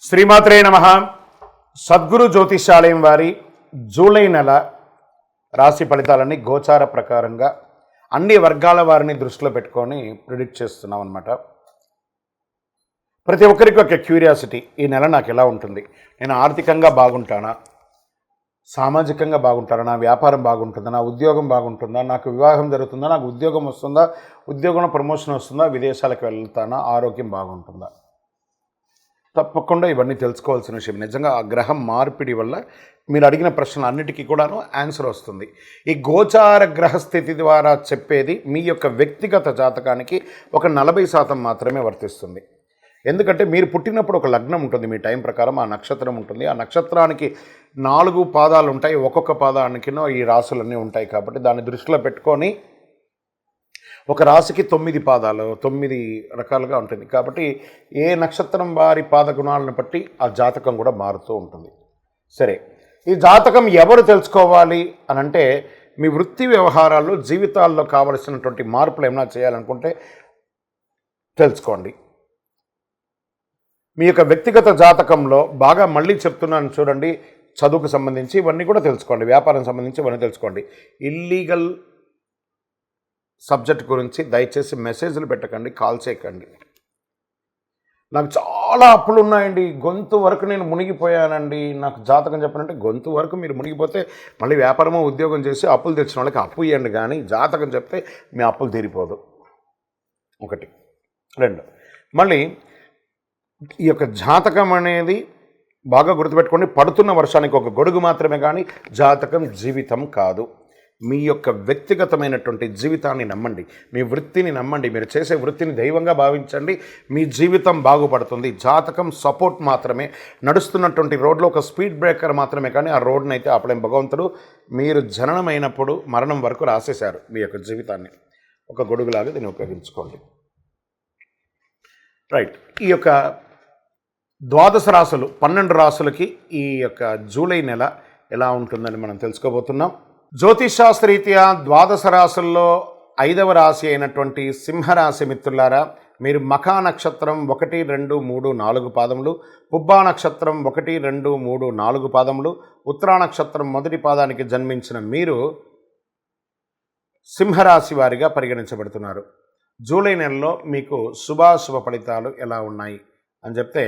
శ్రీమాత్రే నమః. సద్గురు జ్యోతిషాలయం వారి జూలై నెల రాశి ఫలితాలని గోచార ప్రకారంగా అన్ని వర్గాల వారిని దృష్టిలో పెట్టుకొని ప్రిడిక్ట్ చేస్తున్నాం అన్నమాట. ప్రతి ఒక్కరికి ఒక క్యూరియాసిటీ, ఈ నెల నాకు ఎలా ఉంటుంది, నేను ఆర్థికంగా బాగుంటానా, సామాజికంగా బాగుంటానా, నా వ్యాపారం బాగుంటుందా, నా ఉద్యోగం బాగుంటుందా, నాకు వివాహం జరుగుతుందా, నాకు ఉద్యోగం వస్తుందా, ఉద్యోగంలో ప్రమోషన్ వస్తుందా, విదేశాలకు వెళ్తానా, ఆరోగ్యం బాగుంటుందా. తప్పకుండా ఇవన్నీ తెలుసుకోవాల్సిన విషయం. నిజంగా ఆ గ్రహం మార్పిడి వల్ల మీరు అడిగిన ప్రశ్నలు అన్నిటికీ కూడాను ఆన్సర్ వస్తుంది. ఈ గోచార గ్రహస్థితి ద్వారా చెప్పేది మీ యొక్క వ్యక్తిగత జాతకానికి ఒక 40% మాత్రమే వర్తిస్తుంది. ఎందుకంటే మీరు పుట్టినప్పుడు ఒక లగ్నం ఉంటుంది, మీ టైం ప్రకారం ఆ నక్షత్రం ఉంటుంది. ఆ నక్షత్రానికి 4 పాదాలు ఉంటాయి, ఒక్కొక్క పాదానికి ఈ రాసులన్నీ ఉంటాయి. కాబట్టి దాన్ని దృష్టిలో పెట్టుకొని ఒక రాశికి 9 పాదాలు, 9 రకాలుగా ఉంటుంది. కాబట్టి ఏ నక్షత్రం వారి పాద గుణాలను బట్టి ఆ జాతకం కూడా మారుతూ ఉంటుంది. సరే, ఈ జాతకం ఎవరు తెలుసుకోవాలి అని అంటే, మీ వృత్తి వ్యవహారాల్లో జీవితాల్లో కావలసినటువంటి మార్పులు ఏమైనా చేయాలనుకుంటే తెలుసుకోండి. మీ యొక్క వ్యక్తిగత జాతకంలో బాగా మళ్ళీ చెప్తున్నాను చూడండి, చదువుకు సంబంధించి ఇవన్నీ కూడా తెలుసుకోండి, వ్యాపారం సంబంధించి ఇవన్నీ తెలుసుకోండి. ఇల్లీగల్ సబ్జెక్ట్ గురించి దయచేసి మెసేజ్లు పెట్టకండి, కాల్ చేయకండి. నాకు చాలా అప్పులు ఉన్నాయండి, గొంతు వరకు నేను మునిగిపోయానండి, నాకు జాతకం చెప్పనంటే గొంతు వరకు మీరు మునిగిపోతే మళ్ళీ వ్యాపారమో ఉద్యోగం చేసి అప్పులు తెచ్చిన వాళ్ళకి అప్పు ఇవ్వండి, కానీ జాతకం చెప్తే మీ అప్పులు తీరిపోదు. 1, 2 మళ్ళీ ఈ యొక్క జాతకం అనేది బాగా గుర్తుపెట్టుకోండి. పడుతున్న వర్షానికి ఒక గొడుగు మాత్రమే, కానీ జాతకం జీవితం కాదు. మీ యొక్క వ్యక్తిగతమైనటువంటి జీవితాన్ని నమ్మండి, మీ వృత్తిని నమ్మండి, మీరు చేసే వృత్తిని దైవంగా భావించండి, మీ జీవితం బాగుపడుతుంది. జాతకం సపోర్ట్ మాత్రమే, నడుస్తున్నటువంటి రోడ్లో ఒక స్పీడ్ బ్రేకర్ మాత్రమే, కానీ ఆ రోడ్ని అయితే ఆపలేం భగవంతుడు. మీరు జననమైనప్పుడు మరణం వరకు రాసేశారు మీ యొక్క జీవితాన్ని, ఒక గొడుగులాగా దీన్ని ఉపయోగించుకోండి. రైట్, ఈ యొక్క 12 రాశులు 12 రాశులకి ఈ యొక్క జూలై నెల ఎలా ఉంటుందని మనం తెలుసుకోబోతున్నాం. జ్యోతిషాస్త్రరీత్యా 12 రాశుల్లో 5వ రాశి అయినటువంటి సింహరాశి మిత్రులారా, మీరు మఖా నక్షత్రం 1, 2, 3, 4 పాదములు, పుబ్బా నక్షత్రం 1, 2, 3, 4 పాదములు, ఉత్తరా నక్షత్రం మొదటి పాదానికి జన్మించిన మీరు సింహరాశి వారిగా పరిగణించబడుతున్నారు. జూలై నెలలో మీకు శుభాశుభ ఫలితాలు ఎలా ఉన్నాయి అని చెప్తే,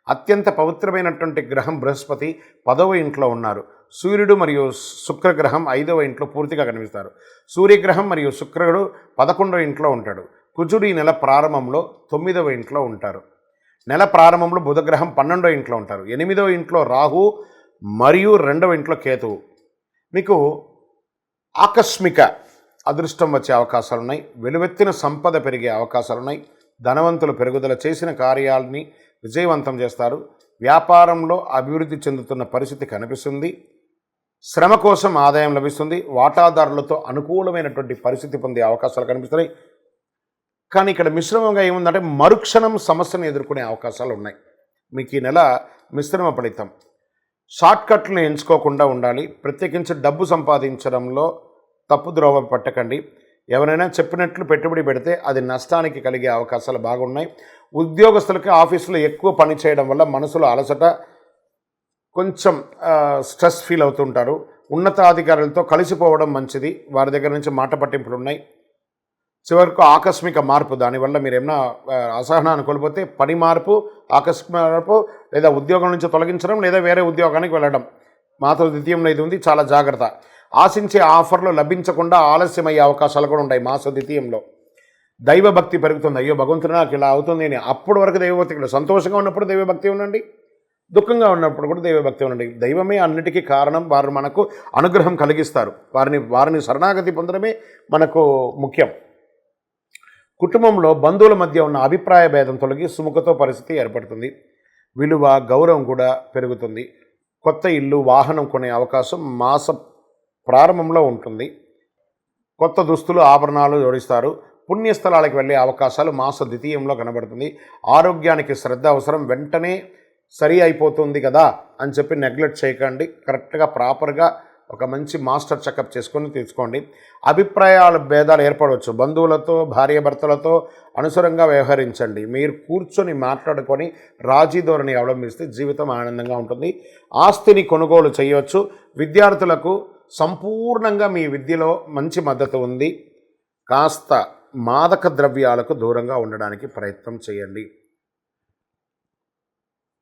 అత్యంత పవిత్రమైనటువంటి గ్రహం బృహస్పతి 10వ ఇంట్లో ఉన్నారు. సూర్యుడు మరియు శుక్రగ్రహం 5వ ఇంట్లో పూర్తిగా కనిపిస్తారు. సూర్యగ్రహం మరియు శుక్రుడు 11వ ఇంట్లో ఉంటాడు. కుజుడు ఈ నెల ప్రారంభంలో 9వ ఇంట్లో ఉంటారు. నెల ప్రారంభంలో బుధగ్రహం 12వ ఇంట్లో ఉంటారు. 8వ ఇంట్లో రాహు మరియు 2వ ఇంట్లో కేతువు. మీకు ఆకస్మిక అదృష్టం వచ్చే అవకాశాలు ఉన్నాయి, వెలువెత్తిన సంపద పెరిగే అవకాశాలు ఉన్నాయి, ధనవంతులు పెరుగుదల, చేసిన కార్యాలని విజయవంతం చేస్తారు, వ్యాపారంలో అభివృద్ధి చెందుతున్న పరిస్థితి కనిపిస్తుంది, శ్రమ కోసం ఆదాయం లభిస్తుంది, వాటాదారులతో అనుకూలమైనటువంటి పరిస్థితి పొందే అవకాశాలు కనిపిస్తున్నాయి. కానీ ఇక్కడ మిశ్రమంగా ఏముందంటే, మరుక్షణం సమస్యను ఎదుర్కొనే అవకాశాలు ఉన్నాయి. మీకు ఈ నెల మిశ్రమ ఫలితం. షార్ట్కట్లను ఎంచుకోకుండా ఉండాలి. ప్రత్యేకించి డబ్బు సంపాదించడంలో తప్పుద్రోవ పట్టకండి. ఎవరైనా చెప్పినట్లు పెట్టుబడి పెడితే అది నష్టానికి కలిగే అవకాశాలు బాగున్నాయి. ఉద్యోగస్తులకి ఆఫీసులో ఎక్కువ పని చేయడం వల్ల మనసులో అలసట, కొంచెం స్ట్రెస్ ఫీల్ అవుతుంటారు. ఉన్నతాధికారులతో కలిసిపోవడం మంచిది, వారి దగ్గర నుంచి మాట పట్టింపులు ఉన్నాయి. చివరకు ఆకస్మిక మార్పు, దానివల్ల మీరు ఏమైనా అసహనాన్ని కోల్పోతే పని మార్పు, ఆకస్మిక మార్పు, లేదా ఉద్యోగం నుంచి తొలగించడం, లేదా వేరే ఉద్యోగానికి వెళ్ళడం, మాతో ద్వితీయంలో ఇది ఉంది, చాలా జాగ్రత్త. ఆశించే ఆఫర్లు లభించకుండా ఆలస్యమయ్యే అవకాశాలు కూడా ఉంటాయి మాస ద్వితీయంలో. దైవభక్తి పెరుగుతుంది. అయ్యో భగవంతుడు నాకు ఇలా అవుతుంది అని, అప్పటి వరకు దైవభక్తి. సంతోషంగా ఉన్నప్పుడు దైవభక్తి ఉండండి, దుఃఖంగా ఉన్నప్పుడు కూడా దైవభక్తి ఉండండి. దైవమే అన్నిటికీ కారణం, వారు మనకు అనుగ్రహం కలిగిస్తారు. వారిని శరణాగతి పొందడమే మనకు ముఖ్యం. కుటుంబంలో బంధువుల మధ్య ఉన్న అభిప్రాయ భేదం తొలగి సుముఖతో పరిస్థితి ఏర్పడుతుంది. విలువ, గౌరవం కూడా పెరుగుతుంది. కొత్త ఇల్లు, వాహనం కొనే అవకాశం మాస ప్రారంభంలో ఉంటుంది. కొత్త దుస్తులు, ఆభరణాలు జోడిస్తారు. పుణ్యస్థలాలకు వెళ్ళే అవకాశాలు మాస ద్వితీయంలో కనబడుతుంది. ఆరోగ్యానికి శ్రద్ధ అవసరం. వెంటనే సరి అయిపోతుంది కదా అని చెప్పి నెగ్లెక్ట్ చేయకండి. కరెక్ట్గా ప్రాపర్గా ఒక మంచి మాస్టర్ చెకప్ చేసుకొని తీసుకోండి. అభిప్రాయాల భేదాలు ఏర్పడవచ్చు. బంధువులతో, భార్యాభర్తలతో అనుసరంగా వ్యవహరించండి. మీరు కూర్చొని మాట్లాడుకొని రాజీ ధోరణి అవలంబిస్తే జీవితం ఆనందంగా ఉంటుంది. ఆస్తిని కొనుగోలు చేయవచ్చు. విద్యార్థులకు సంపూర్ణంగా మీ విద్యలో మంచి మద్దతు ఉంది. కాస్త మాదక ద్రవ్యాలకు దూరంగా ఉండడానికి ప్రయత్నం చేయండి.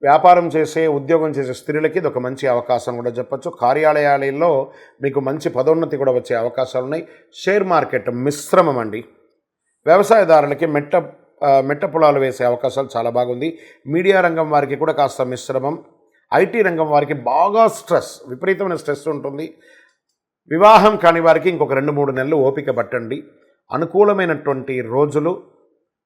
వ్యాపారం చేసే, ఉద్యోగం చేసే స్త్రీలకి ఇది ఒక మంచి అవకాశం కూడా చెప్పచ్చు. కార్యాలయాలలో మీకు మంచి పదోన్నతి కూడా వచ్చే అవకాశాలు ఉన్నాయి. షేర్ మార్కెట్ మిశ్రమం అండి. వ్యవసాయదారులకి మెట్ట పొలాలు వేసే అవకాశాలు చాలా బాగుంది. మీడియా రంగం వారికి కూడా కాస్త మిశ్రమం. ఐటీ రంగం వారికి బాగా విపరీతమైన స్ట్రెస్ ఉంటుంది. వివాహం కాని వారికి ఇంకొక 2-3 నెలలు ఓపిక పట్టండి. అనుకూలమైనటువంటి రోజులు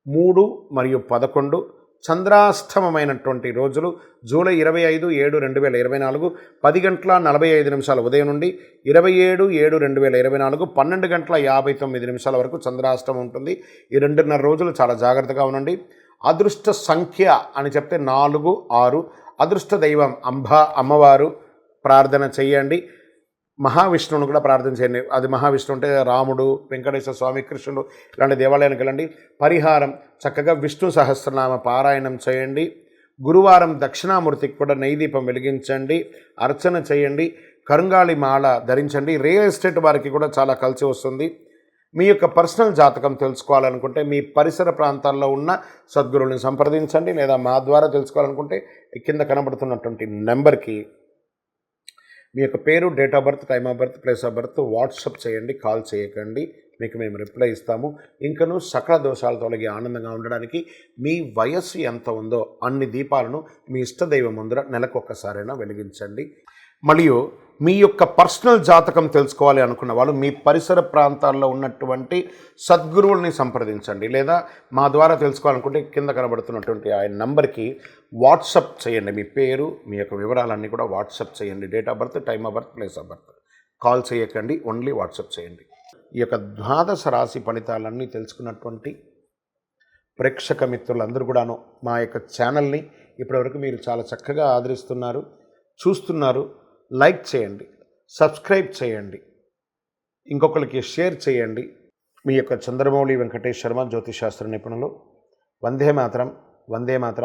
3 మరియు 11. చంద్రాష్టమమైనటువంటి రోజులు జూలై 25/7/2024 10:45 ఉదయం నుండి 27/7/2024 12:59 వరకు చంద్రాష్టమం ఉంటుంది. ఈ 2.5 రోజులు చాలా జాగ్రత్తగా ఉండండి. అదృష్ట సంఖ్య అని చెప్తే 4, 6. అదృష్ట దైవం అమ్మవారు ప్రార్థన చేయండి. మహావిష్ణువును కూడా ప్రార్థన చేయండి. అది మహావిష్ణువు అంటే రాముడు, వెంకటేశ్వర స్వామి, కృష్ణుడు ఇలాంటి దేవాలయానికి వెళ్ళండి. పరిహారం చక్కగా విష్ణు సహస్రనామ పారాయణం చేయండి. గురువారం దక్షిణామూర్తికి కూడా నెయ్యి దీపం వెలిగించండి, అర్చన చేయండి. కరుంగాళి మాల ధరించండి. రియల్ ఎస్టేట్ వారికి కూడా చాలా కలిసి వస్తుంది. మీ యొక్క పర్సనల్ జాతకం తెలుసుకోవాలనుకుంటే మీ పరిసర ప్రాంతాల్లో ఉన్న సద్గురువుని సంప్రదించండి. లేదా మా ద్వారా తెలుసుకోవాలనుకుంటే కింద కనబడుతున్నటువంటి నెంబర్కి మీ యొక్క పేరు, date of birth, time of birth, place of birth WhatsApp చేయండి. కాల్ చేయకండి. మీకు మేము రిప్లై ఇస్తాము. ఇంకనూ సకల దోషాలు తొలగి ఆనందంగా ఉండడానికి మీ వయస్సు ఎంత ఉందో అన్ని దీపాలను మీ ఇష్టదైవం ముందర నెలకొక్కసారైనా వెలిగించండి. మరియు మీ యొక్క పర్సనల్ జాతకం తెలుసుకోవాలి అనుకున్న వాళ్ళు మీ పరిసర ప్రాంతాల్లో ఉన్నటువంటి సద్గురువుల్ని సంప్రదించండి. లేదా మా ద్వారా తెలుసుకోవాలనుకుంటే కింద కనబడుతున్నటువంటి ఆ నంబర్కి వాట్సప్ చేయండి. మీ పేరు, మీ యొక్క వివరాలన్నీ కూడా వాట్సప్ చేయండి. Date of birth, time of birth, place of birth. Call చేయకండి, ఓన్లీ వాట్సప్ చేయండి. ఈ యొక్క ద్వాదశ రాశి ఫలితాలన్నీ తెలుసుకున్నటువంటి ప్రేక్షక మిత్రులందరూ కూడాను మా యొక్క ఛానల్ని ఇప్పటివరకు మీరు చాలా చక్కగా ఆదరిస్తున్నారు, చూస్తున్నారు. లైక్ చేయండి, సబ్స్క్రైబ్ చేయండి, ఇంకొకరికి షేర్ చేయండి. మీ యొక్క చంద్రమౌళి వెంకటేష్ శర్మ, జ్యోతిష్ శాస్త్ర నిపుణులు. వందే మాతరం, వందే మాతరం.